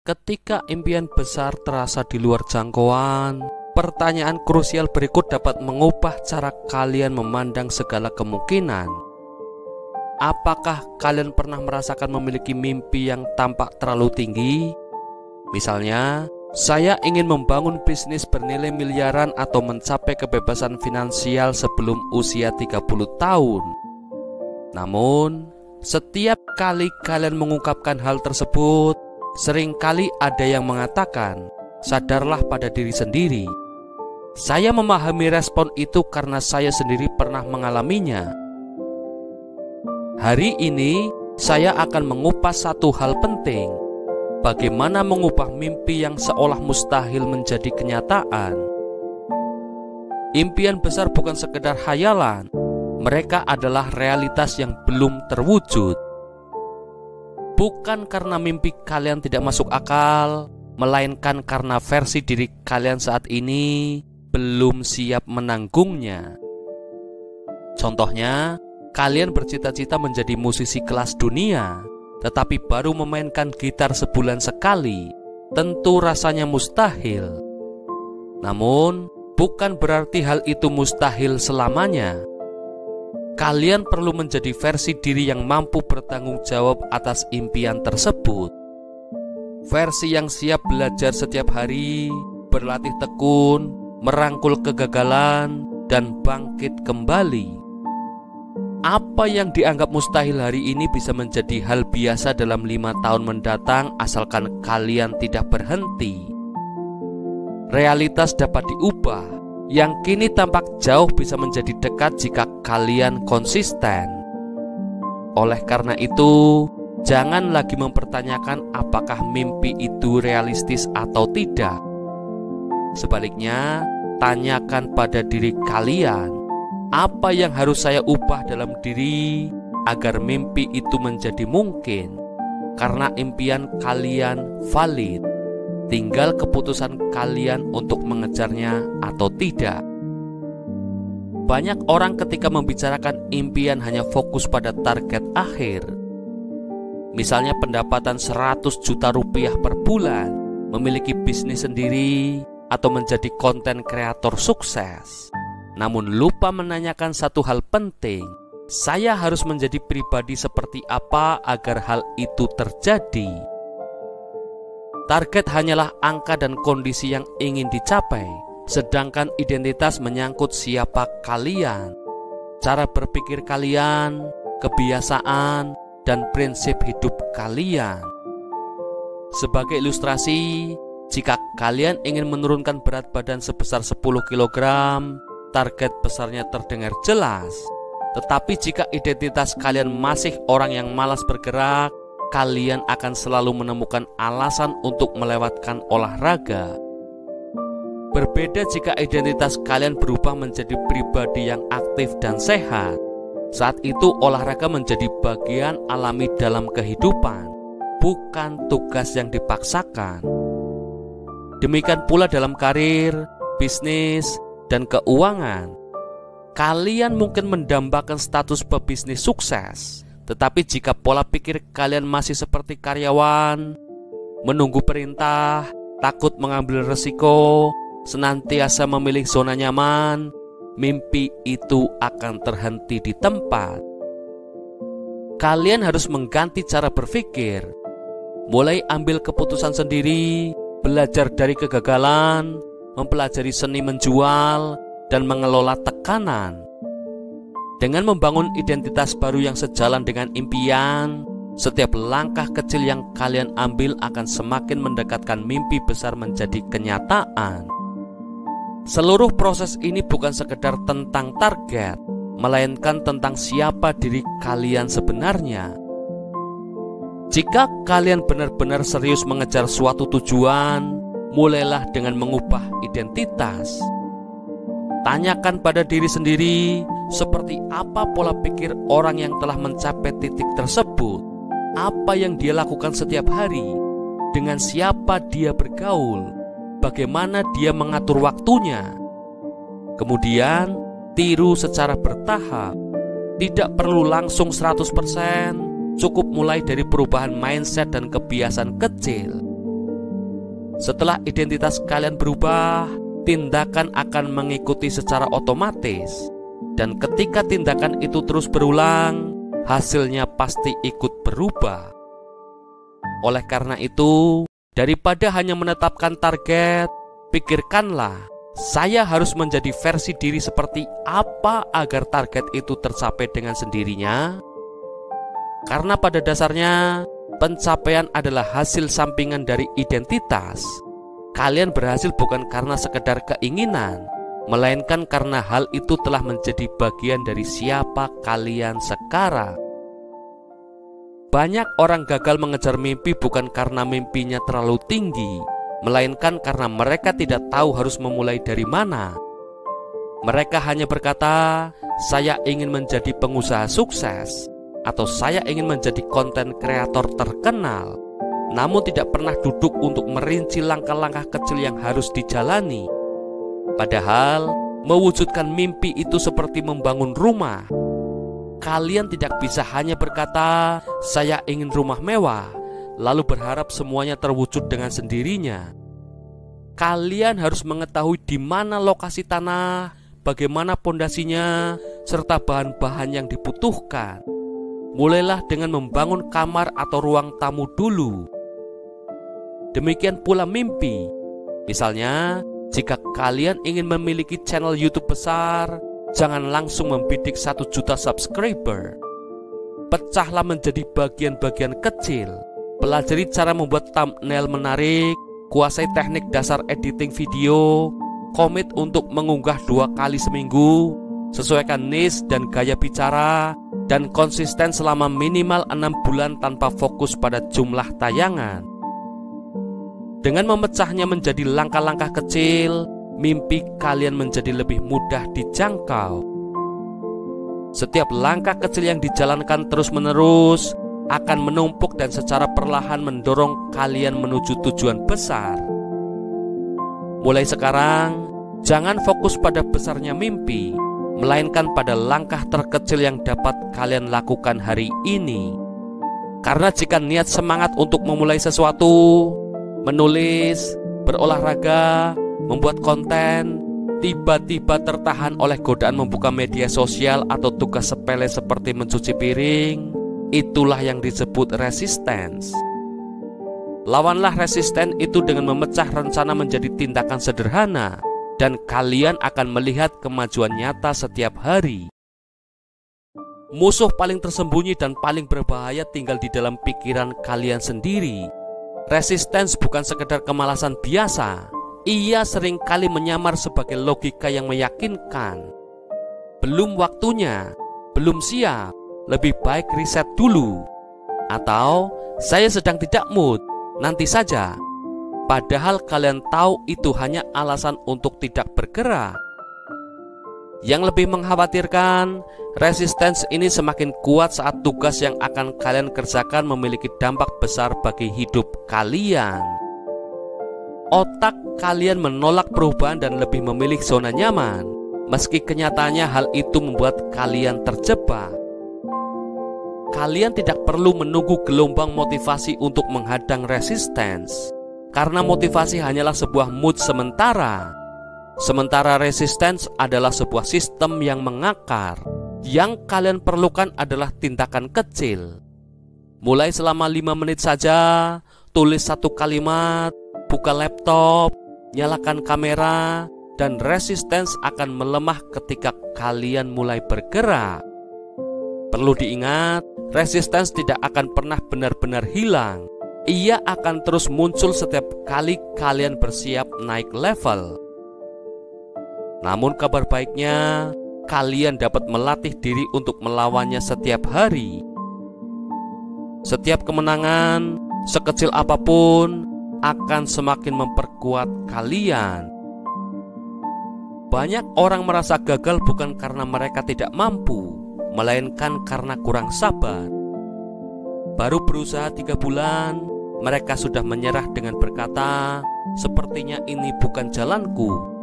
Ketika impian besar terasa di luar jangkauan, pertanyaan krusial berikut dapat mengubah cara kalian memandang segala kemungkinan. Apakah kalian pernah merasakan memiliki mimpi yang tampak terlalu tinggi? Misalnya, saya ingin membangun bisnis bernilai miliaran atau mencapai kebebasan finansial sebelum usia 30 tahun. Namun, setiap kali kalian mengungkapkan hal tersebut, seringkali ada yang mengatakan, sadarlah pada diri sendiri. Saya memahami respon itu karena saya sendiri pernah mengalaminya. Hari ini, saya akan mengupas satu hal penting. Bagaimana mengubah mimpi yang seolah mustahil menjadi kenyataan. Impian besar bukan sekedar khayalan, mereka adalah realitas yang belum terwujud. Bukan karena mimpi kalian tidak masuk akal, melainkan karena versi diri kalian saat ini belum siap menanggungnya. Contohnya, kalian bercita-cita menjadi musisi kelas dunia, tetapi baru memainkan gitar sebulan sekali. Tentu rasanya mustahil. Namun, bukan berarti hal itu mustahil selamanya. Kalian perlu menjadi versi diri yang mampu bertanggung jawab atas impian tersebut. Versi yang siap belajar setiap hari, berlatih tekun, merangkul kegagalan, dan bangkit kembali. Apa yang dianggap mustahil hari ini bisa menjadi hal biasa dalam 5 tahun mendatang asalkan kalian tidak berhenti. Realitas dapat diubah. Yang kini tampak jauh bisa menjadi dekat jika kalian konsisten. Oleh karena itu, jangan lagi mempertanyakan apakah mimpi itu realistis atau tidak. Sebaliknya, tanyakan pada diri kalian, apa yang harus saya ubah dalam diri agar mimpi itu menjadi mungkin? Karena impian kalian valid. Tinggal keputusan kalian untuk mengejarnya atau tidak. Banyak orang ketika membicarakan impian hanya fokus pada target akhir. Misalnya pendapatan 100 juta rupiah per bulan, memiliki bisnis sendiri, atau menjadi konten kreator sukses. Namun lupa menanyakan satu hal penting. Saya harus menjadi pribadi seperti apa agar hal itu terjadi? Target hanyalah angka dan kondisi yang ingin dicapai, sedangkan identitas menyangkut siapa kalian, cara berpikir kalian, kebiasaan, dan prinsip hidup kalian. Sebagai ilustrasi, jika kalian ingin menurunkan berat badan sebesar 10 kg, target besarnya terdengar jelas. Tetapi jika identitas kalian masih orang yang malas bergerak, kalian akan selalu menemukan alasan untuk melewatkan olahraga. Berbeda jika identitas kalian berubah menjadi pribadi yang aktif dan sehat. Saat itu olahraga menjadi bagian alami dalam kehidupan, bukan tugas yang dipaksakan. Demikian pula dalam karir, bisnis, dan keuangan. Kalian mungkin mendambakan status pebisnis sukses, tetapi jika pola pikir kalian masih seperti karyawan, menunggu perintah, takut mengambil resiko, senantiasa memilih zona nyaman, mimpi itu akan terhenti di tempat. Kalian harus mengganti cara berpikir, mulai ambil keputusan sendiri, belajar dari kegagalan, mempelajari seni menjual, dan mengelola tekanan. Dengan membangun identitas baru yang sejalan dengan impian, setiap langkah kecil yang kalian ambil akan semakin mendekatkan mimpi besar menjadi kenyataan. Seluruh proses ini bukan sekedar tentang target, melainkan tentang siapa diri kalian sebenarnya. Jika kalian benar-benar serius mengejar suatu tujuan, mulailah dengan mengubah identitas. Tanyakan pada diri sendiri, seperti apa pola pikir orang yang telah mencapai titik tersebut? Apa yang dia lakukan setiap hari? Dengan siapa dia bergaul? Bagaimana dia mengatur waktunya? Kemudian, tiru secara bertahap. Tidak perlu langsung 100%, cukup mulai dari perubahan mindset dan kebiasaan kecil. Setelah identitas kalian berubah, tindakan akan mengikuti secara otomatis. Dan ketika tindakan itu terus berulang, hasilnya pasti ikut berubah. Oleh karena itu, daripada hanya menetapkan target, pikirkanlah, saya harus menjadi versi diri seperti apa agar target itu tercapai dengan sendirinya? Karena pada dasarnya, pencapaian adalah hasil sampingan dari identitas. Kalian berhasil bukan karena sekedar keinginan, melainkan karena hal itu telah menjadi bagian dari siapa kalian sekarang. Banyak orang gagal mengejar mimpi bukan karena mimpinya terlalu tinggi, melainkan karena mereka tidak tahu harus memulai dari mana. Mereka hanya berkata, saya ingin menjadi pengusaha sukses, atau saya ingin menjadi konten kreator terkenal, namun tidak pernah duduk untuk merinci langkah-langkah kecil yang harus dijalani. Padahal, mewujudkan mimpi itu seperti membangun rumah. Kalian tidak bisa hanya berkata, saya ingin rumah mewah, lalu berharap semuanya terwujud dengan sendirinya. Kalian harus mengetahui di mana lokasi tanah, bagaimana pondasinya, serta bahan-bahan yang dibutuhkan. Mulailah dengan membangun kamar atau ruang tamu dulu. Demikian pula mimpi. Misalnya, jika kalian ingin memiliki channel YouTube besar, jangan langsung membidik 1 juta subscriber. Pecahlah menjadi bagian-bagian kecil. Pelajari cara membuat thumbnail menarik, kuasai teknik dasar editing video, komit untuk mengunggah 2 kali seminggu, sesuaikan niche dan gaya bicara, dan konsisten selama minimal 6 bulan tanpa fokus pada jumlah tayangan. Dengan memecahnya menjadi langkah-langkah kecil, mimpi kalian menjadi lebih mudah dijangkau. Setiap langkah kecil yang dijalankan terus-menerus akan menumpuk dan secara perlahan mendorong kalian menuju tujuan besar. Mulai sekarang, jangan fokus pada besarnya mimpi, melainkan pada langkah terkecil yang dapat kalian lakukan hari ini. Karena jika niat semangat untuk memulai sesuatu, menulis, berolahraga, membuat konten, tiba-tiba tertahan oleh godaan membuka media sosial atau tugas sepele seperti mencuci piring, itulah yang disebut resistance. Lawanlah resisten itu dengan memecah rencana menjadi tindakan sederhana, dan kalian akan melihat kemajuan nyata setiap hari. Musuh paling tersembunyi dan paling berbahaya tinggal di dalam pikiran kalian sendiri. Resistance bukan sekedar kemalasan biasa. Ia seringkali menyamar sebagai logika yang meyakinkan. Belum waktunya, belum siap, lebih baik riset dulu. Atau, saya sedang tidak mood, nanti saja. Padahal kalian tahu itu hanya alasan untuk tidak bergerak. Yang lebih mengkhawatirkan, resistance ini semakin kuat saat tugas yang akan kalian kerjakan memiliki dampak besar bagi hidup kalian. Otak kalian menolak perubahan dan lebih memilih zona nyaman, meski kenyataannya hal itu membuat kalian terjebak. Kalian tidak perlu menunggu gelombang motivasi untuk menghadang resistance, karena motivasi hanyalah sebuah mood sementara. Sementara resistance adalah sebuah sistem yang mengakar. Yang kalian perlukan adalah tindakan kecil. Mulai selama 5 menit saja, tulis 1 kalimat, buka laptop, nyalakan kamera, dan resistance akan melemah ketika kalian mulai bergerak. Perlu diingat, resistance tidak akan pernah benar-benar hilang. Ia akan terus muncul setiap kali kalian bersiap naik level. Namun kabar baiknya, kalian dapat melatih diri untuk melawannya setiap hari. Setiap kemenangan, sekecil apapun, akan semakin memperkuat kalian. Banyak orang merasa gagal bukan karena mereka tidak mampu, melainkan karena kurang sabar. Baru berusaha 3 bulan, mereka sudah menyerah dengan berkata, sepertinya ini bukan jalanku.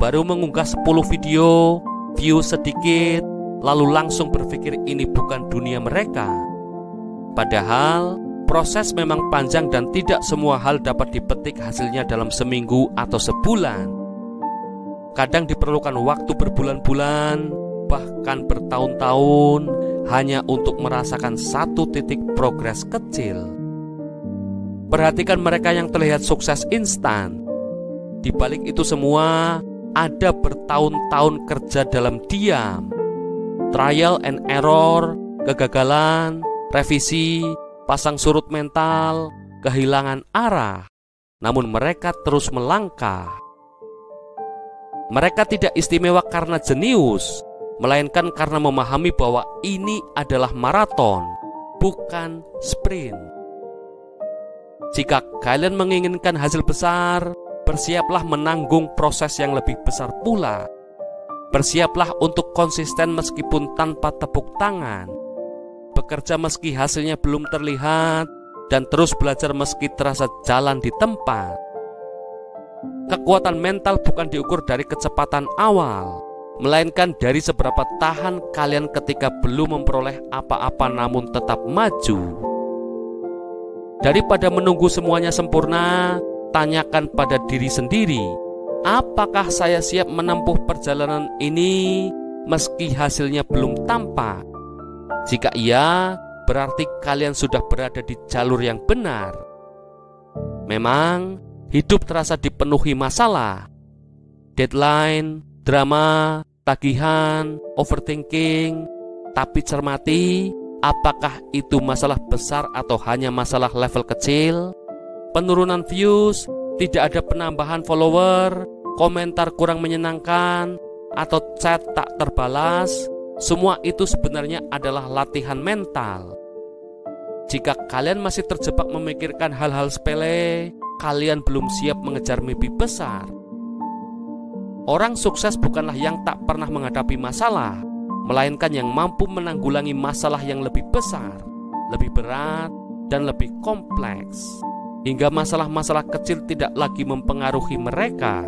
Baru mengunggah 10 video, view sedikit, lalu langsung berpikir ini bukan dunia mereka. Padahal Proses memang panjang dan tidak semua hal dapat dipetik hasilnya dalam seminggu atau sebulan. Kadang diperlukan waktu berbulan-bulan, bahkan bertahun-tahun hanya untuk merasakan satu titik progres kecil. Perhatikan mereka yang terlihat sukses instan. Di balik itu semua ada bertahun-tahun kerja dalam diam, trial and error, kegagalan, revisi, pasang surut mental, kehilangan arah. Namun mereka terus melangkah. Mereka tidak istimewa karena jenius, melainkan karena memahami bahwa ini adalah maraton, bukan sprint. Jika kalian menginginkan hasil besar, bersiaplah menanggung proses yang lebih besar pula. Bersiaplah untuk konsisten meskipun tanpa tepuk tangan, bekerja meski hasilnya belum terlihat, dan terus belajar meski terasa jalan di tempat. Kekuatan mental bukan diukur dari kecepatan awal, melainkan dari seberapa tahan kalian ketika belum memperoleh apa-apa namun tetap maju. Daripada menunggu semuanya sempurna, tanyakan pada diri sendiri, apakah saya siap menempuh perjalanan ini meski hasilnya belum tampak? Jika iya, berarti kalian sudah berada di jalur yang benar. Memang, hidup terasa dipenuhi masalah, deadline, drama, tagihan, overthinking. Tapi cermati, apakah itu masalah besar atau hanya masalah level kecil? Penurunan views, tidak ada penambahan follower, komentar kurang menyenangkan, atau chat tak terbalas. Semua itu sebenarnya adalah latihan mental. Jika kalian masih terjebak memikirkan hal-hal sepele, kalian belum siap mengejar mimpi besar. Orang sukses bukanlah yang tak pernah menghadapi masalah, melainkan yang mampu menanggulangi masalah yang lebih besar, lebih berat, dan lebih kompleks, hingga masalah-masalah kecil tidak lagi mempengaruhi mereka.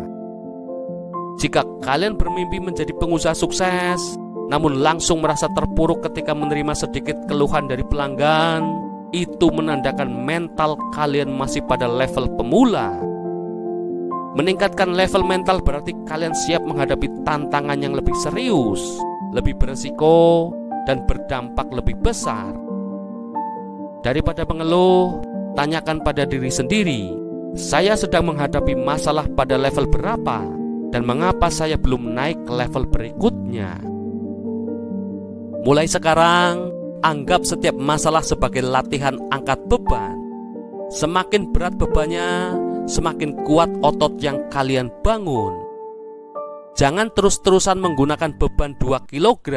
Jika kalian bermimpi menjadi pengusaha sukses, namun langsung merasa terpuruk ketika menerima sedikit keluhan dari pelanggan, itu menandakan mental kalian masih pada level pemula. Meningkatkan level mental berarti kalian siap menghadapi tantangan yang lebih serius, lebih beresiko, dan berdampak lebih besar. Daripada mengeluh, tanyakan pada diri sendiri, saya sedang menghadapi masalah pada level berapa, dan mengapa saya belum naik ke level berikutnya? Mulai sekarang, anggap setiap masalah sebagai latihan angkat beban. Semakin berat bebannya, semakin kuat otot yang kalian bangun. Jangan terus-terusan menggunakan beban 2 kg,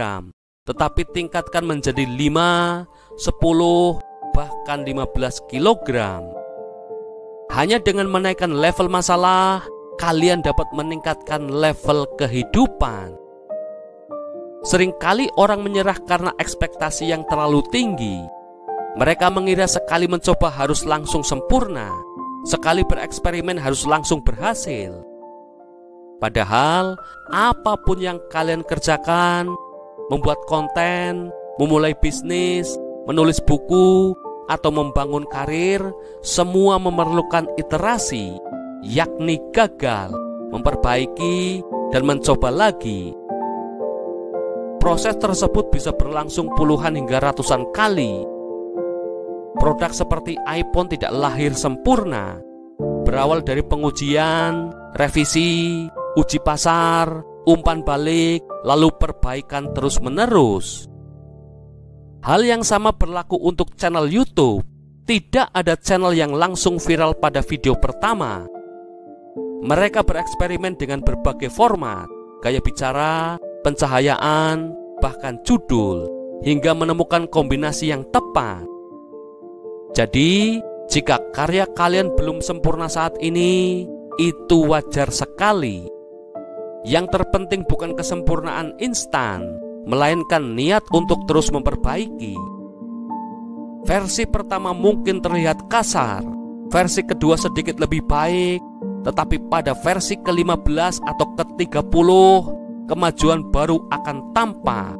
tetapi tingkatkan menjadi 5, 10, bahkan 15 kg. Hanya dengan menaikkan level masalah, kalian dapat meningkatkan level kehidupan. Seringkali orang menyerah karena ekspektasi yang terlalu tinggi. Mereka mengira sekali mencoba harus langsung sempurna, sekali bereksperimen harus langsung berhasil. Padahal, apapun yang kalian kerjakan, membuat konten, memulai bisnis, menulis buku, atau membangun karir, semua memerlukan iterasi, yakni gagal, memperbaiki, dan mencoba lagi. Proses tersebut bisa berlangsung puluhan hingga ratusan kali. Produk seperti iPhone tidak lahir sempurna. Berawal dari pengujian, revisi, uji pasar, umpan balik, lalu perbaikan terus-menerus. Hal yang sama berlaku untuk channel YouTube. Tidak ada channel yang langsung viral pada video pertama. Mereka bereksperimen dengan berbagai format, gaya bicara, pencahayaan, bahkan judul, hingga menemukan kombinasi yang tepat. Jadi, jika karya kalian belum sempurna saat ini, itu wajar sekali. Yang terpenting bukan kesempurnaan instan, melainkan niat untuk terus memperbaiki. Versi pertama mungkin terlihat kasar, versi kedua sedikit lebih baik, tetapi pada versi ke-15 atau ke-30, kemajuan baru akan tampak.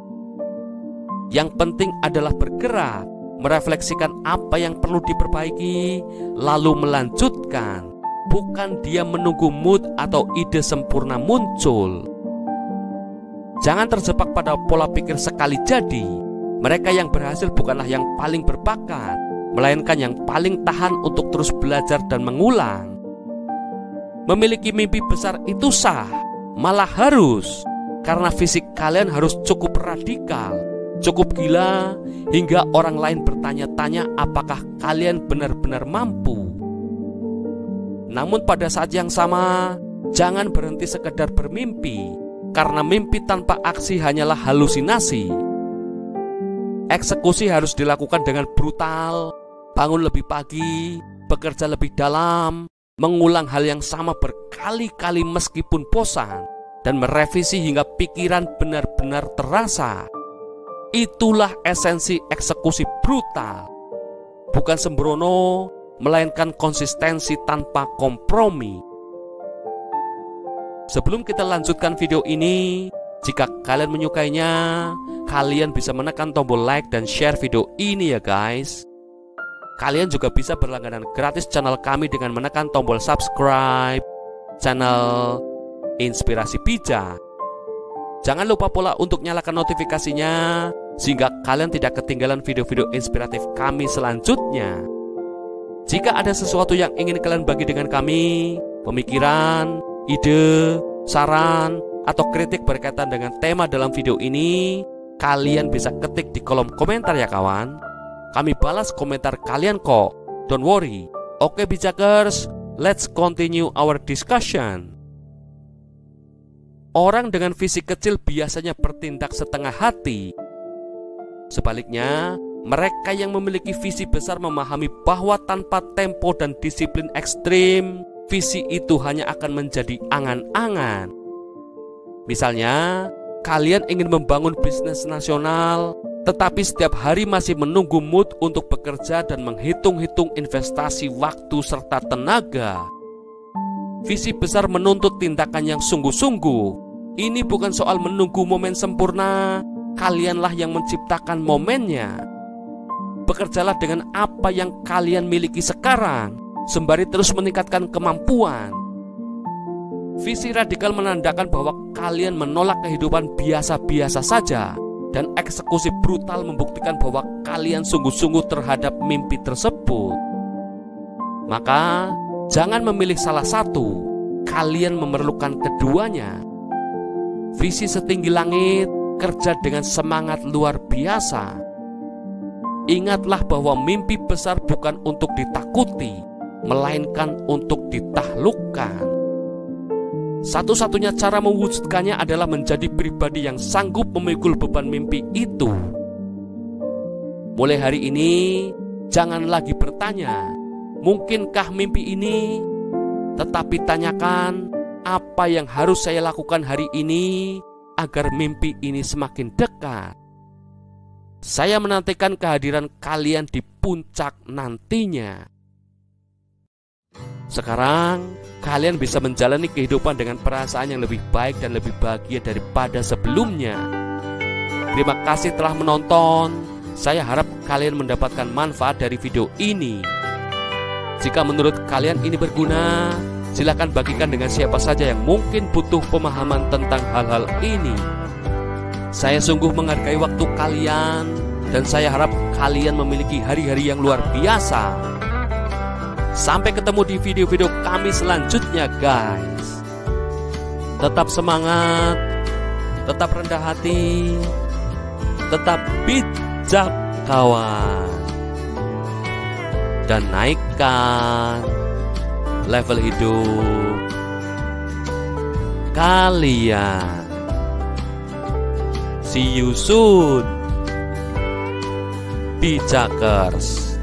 Yang penting adalah bergerak, merefleksikan apa yang perlu diperbaiki, lalu melanjutkan. Bukan dia menunggu mood atau ide sempurna muncul. Jangan terjebak pada pola pikir sekali jadi. Mereka yang berhasil bukanlah yang paling berbakat, melainkan yang paling tahan untuk terus belajar dan mengulang. Memiliki mimpi besar itu sah, malah harus, karena fisik kalian harus cukup radikal, cukup gila, hingga orang lain bertanya-tanya apakah kalian benar-benar mampu. Namun pada saat yang sama, jangan berhenti sekedar bermimpi, karena mimpi tanpa aksi hanyalah halusinasi. Eksekusi harus dilakukan dengan brutal, bangun lebih pagi, bekerja lebih dalam, mengulang hal yang sama berkali-kali meskipun bosan, dan merevisi hingga pikiran benar-benar terasa. Itulah esensi eksekusi brutal. Bukan sembrono, melainkan konsistensi tanpa kompromi. Sebelum kita lanjutkan video ini, jika kalian menyukainya, kalian bisa menekan tombol like dan share video ini ya guys. Kalian juga bisa berlangganan gratis channel kami dengan menekan tombol subscribe channel Inspirasi Bijak. Jangan lupa pula untuk nyalakan notifikasinya, sehingga kalian tidak ketinggalan video-video inspiratif kami selanjutnya. Jika ada sesuatu yang ingin kalian bagi dengan kami, pemikiran, ide, saran, atau kritik berkaitan dengan tema dalam video ini, kalian bisa ketik di kolom komentar ya kawan. Kami balas komentar kalian kok, don't worry. Oke Bijakers, let's continue our discussion. Orang dengan visi kecil biasanya bertindak setengah hati. Sebaliknya, mereka yang memiliki visi besar memahami bahwa tanpa tempo dan disiplin ekstrim, visi itu hanya akan menjadi angan-angan. Misalnya, kalian ingin membangun bisnis nasional, tetapi setiap hari masih menunggu mood untuk bekerja dan menghitung-hitung investasi waktu serta tenaga. Visi besar menuntut tindakan yang sungguh-sungguh. Ini bukan soal menunggu momen sempurna, kalianlah yang menciptakan momennya. Bekerjalah dengan apa yang kalian miliki sekarang, sembari terus meningkatkan kemampuan. Visi radikal menandakan bahwa kalian menolak kehidupan biasa-biasa saja, dan eksekusi brutal membuktikan bahwa kalian sungguh-sungguh terhadap mimpi tersebut. Maka, jangan memilih salah satu, kalian memerlukan keduanya. Visi setinggi langit, kerja dengan semangat luar biasa. Ingatlah bahwa mimpi besar bukan untuk ditakuti, melainkan untuk ditaklukkan. Satu-satunya cara mewujudkannya adalah menjadi pribadi yang sanggup memikul beban mimpi itu. Mulai hari ini, jangan lagi bertanya, mungkinkah mimpi ini? Tetapi tanyakan, apa yang harus saya lakukan hari ini agar mimpi ini semakin dekat? Saya menantikan kehadiran kalian di puncak nantinya. Sekarang, kalian bisa menjalani kehidupan dengan perasaan yang lebih baik dan lebih bahagia daripada sebelumnya. Terima kasih telah menonton. Saya harap kalian mendapatkan manfaat dari video ini. Jika menurut kalian ini berguna, silakan bagikan dengan siapa saja yang mungkin butuh pemahaman tentang hal-hal ini. Saya sungguh menghargai waktu kalian, dan saya harap kalian memiliki hari-hari yang luar biasa. Sampai ketemu di video-video kami selanjutnya guys. Tetap semangat, tetap rendah hati, tetap bijak kawan, dan naikkan level hidup kalian. See you soon, Bijakers.